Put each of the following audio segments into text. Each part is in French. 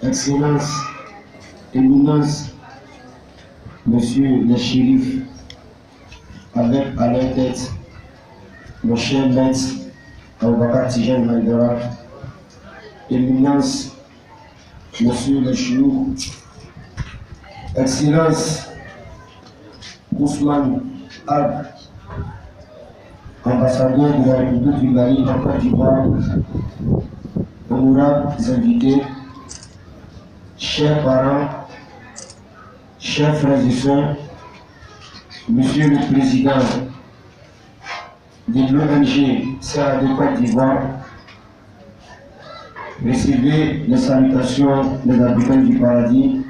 Excellence, Éminence, Monsieur le shérif, avec à leur tête le cher maître Aboubakar Tijani Haïdara, Éminence, Monsieur le Chinour, Excellence, Ousmane Ab, ambassadeur de la République du Mali en Côte d'Ivoire, honorables invités, chers parents, chers frères et sœurs, Monsieur le Président de l'ONG CAD Côte d'Ivoire, recevez les salutations des habitants du paradis.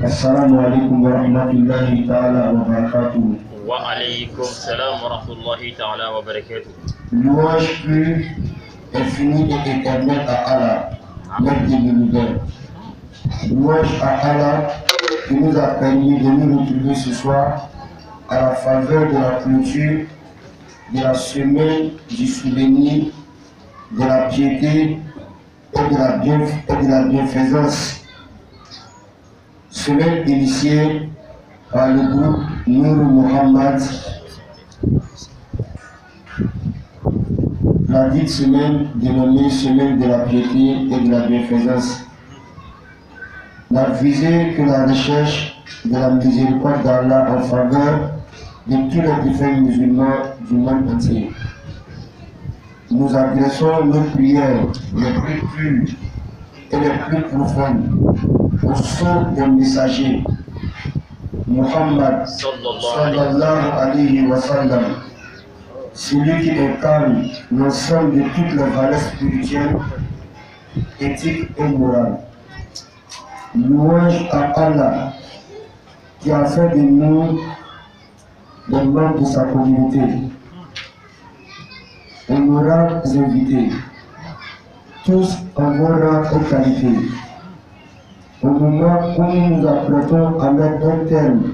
Assalamu alaikum wa rahmatullahi ta'ala wa barakatuh. Wa alaykum salam wa rahmatullahi ta'ala wa barakatuh. Louange pure, infinie et éternelle à Allah, maître de l'univers. Louange à Allah qui nous a permis de nous retrouver ce soir à la faveur de la clôture de la semaine du souvenir, de la piété et de la bienfaisance. Semaine initiée par le groupe Nour Mohammad. La dite semaine dénommée semaine de la piété et de la bienfaisance n'a visé que la recherche de la miséricorde d'Allah en faveur de tous les défunts musulmans du monde entier. Nous adressons nos prières les plus pures et les plus profondes au son des messagers Muhammad sallallahu alayhi wa sallam, celui qui incarne l'ensemble de toutes les valeurs spirituelles, éthiques et morales. Louange à Allah qui a fait de nous les membres de sa communauté. Honorables invités, tous en vos rangs et qualités. Au moment où nous nous apprêtons à mettre un terme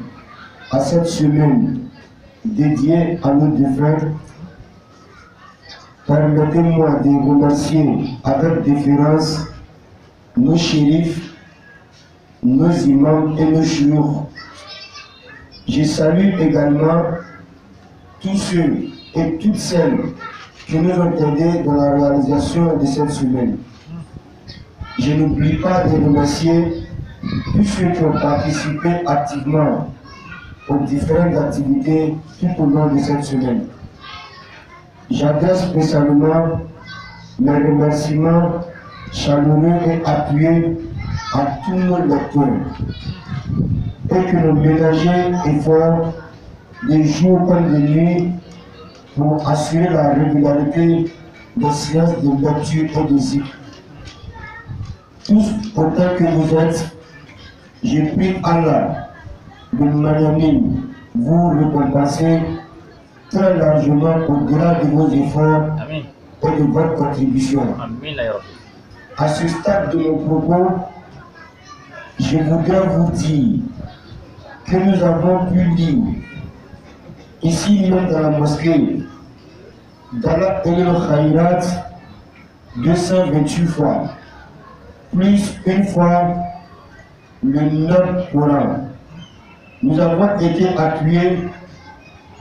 à cette semaine dédiée à nos défunts, permettez-moi de remercier avec déférence nos shérifs, nos imams et nos chouyours. Je salue également tous ceux et toutes celles qui nous ont aidés dans la réalisation de cette semaine. Je n'oublie pas de remercier tous ceux qui ont participé activement aux différentes activités tout au long de cette semaine. J'adresse spécialement mes remerciements chaleureux et appuyés à tous nos lecteurs et que nous ménageons efforts de jour comme de nuit pour assurer la régularité des séances de lecture et de zikr. Tous autant que vous êtes, je prie Allah de magnanime vous récompenser très largement au-delà de vos efforts et de votre contribution. À ce stade de mon propos, je voudrais vous dire que nous avons pu lire, ici même dans la mosquée, Dala El Khairat 228 fois, plus une fois le Noble Coran. Nous avons été appuyés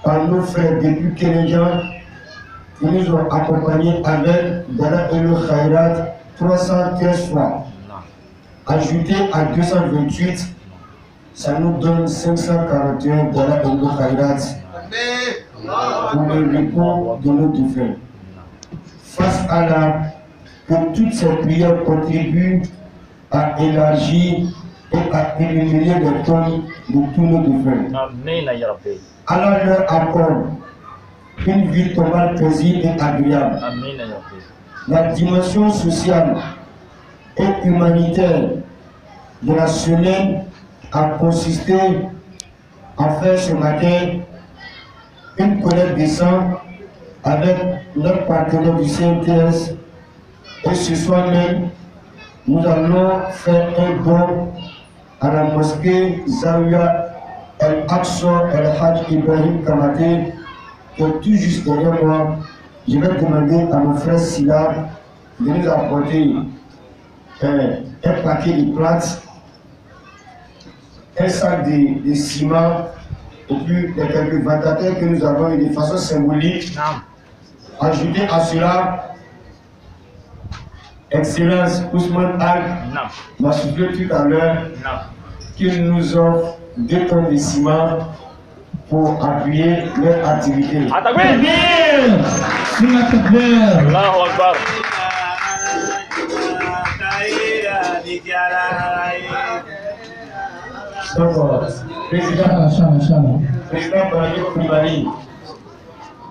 par nos frères depuis Kénéjan qui nous ont accompagnés avec Dala El Khairat 313 fois. Ajouté à 228, ça nous donne 541 Dala El Khairat pour le repos de nos défunts. Face à la que toutes ces prières contribuent à élargir et à éliminer les tombes de tous nos défunts. Allah leur accorde une vie tombale paisible et agréable. La dimension sociale et humanitaire de la semaine a consisté à faire ce matin une collecte de sang avec notre partenaire du CNTS. Et ce soir même, nous allons faire un don à la mosquée Zawiya El-Aqsa El-Hajj Ibrahim Kamate, qui est tout juste derrière moi. Je vais demander à mon frère Silla de nous apporter un paquet de plantes, un sac de ciment, et puis les quelques vatateurs que nous avons eu de façon symbolique. Ajouter à cela, Excellence Ousmane Ag m'a soufflé tout à l'heure qu'il nous offre 2 tonnes de ciment pour appuyer leur activité. Allahu Akbar. Donc, président Barani Koulibaly,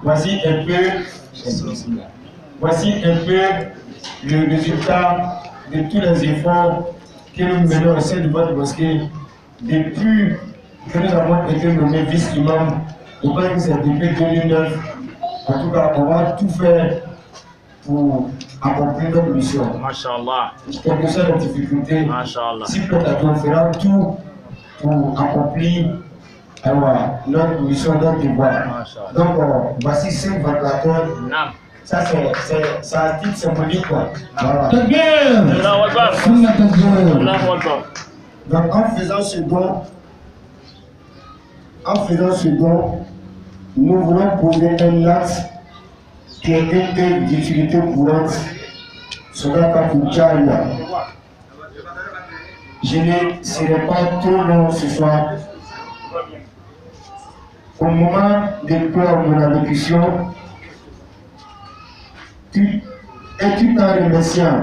voici un peu le résultat de tous les efforts que nous menons au sein de votre mosquée depuis que nous avons été nommés vice-imam. Je pense que c'est depuis 2009. En tout cas, on va tout faire pour accomplir notre mission. Masha'Allah. Quelles que soient les difficultés, Masha'Allah. si peut-être on fera tout pour accomplir notre mission, notre devoir. Donc, voici 5 ventilateurs. Ça, c'est un titre symbolique, quoi. Voilà. Allahu Akbar. Allahu Akbar. Donc, en faisant ce don, nous voulons poser un acte qui est une œuvre d'utilité courante sur la Kapucharia. Je ne serai pas trop long ce soir. Au moment de clore mon allocution, et tout en remerciant,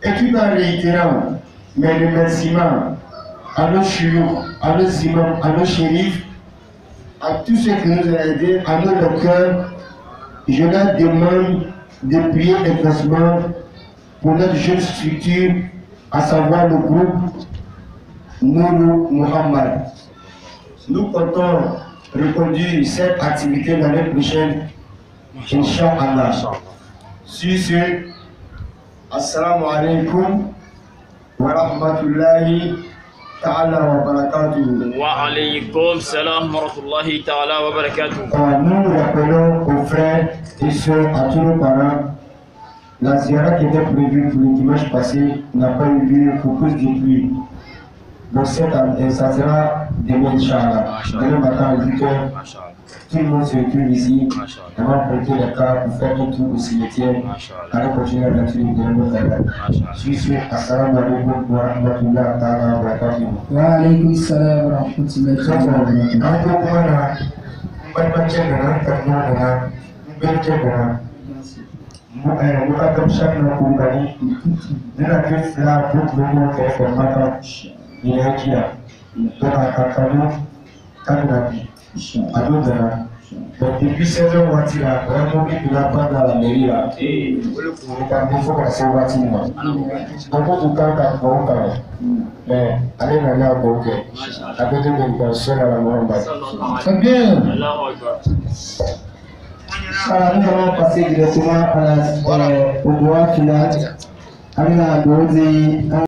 et tout en réitérant mes remerciements à nos chouyours, à nos imams, à nos shérifs, à tous ceux qui nous ont aidés, à nos lecteurs, je leur demande de prier efficacement pour notre jeune structure, à savoir le groupe Nourou Muhammad. Nous comptons reconduire cette activité l'année prochaine, Inch'Allah. Sur ce, Assalamu alaikum wa rahmatullahi ta'ala wa barakatuh. Wa alaykum salam wa rahmatullahi ta'ala wa barakatuh. Nous rappelons aux frères et sœurs, à tous nos parents, la ziara qui était prévue pour le dimanche passé n'a pas eu lieu pour cause de pluie. Donc ça sera demain, Inch'Allah. Demain matin à 8h, tout le monde se retrouve ici. On va prêter les cas pour faire un tour au cimetière. Allons continuer la nature de notre travail. Sur ce, assalamu alaikum wa rahmatullahi ta'ala wa barakatuh. Wa alaykum salam wa rahmatullahi ta'ala wa barakatuh. Il est qui a donc à Kakano, Kanabi, à Dodana. Donc depuis 16 ans, on a vraiment mis de la bande dans la mairie là. Et il faut passer au bâtiment. Donc on tout cas, mais allez dans la banque. À côté de l'impression à la Mohamed. Très bien. Alors nous allons passer directement au droit final.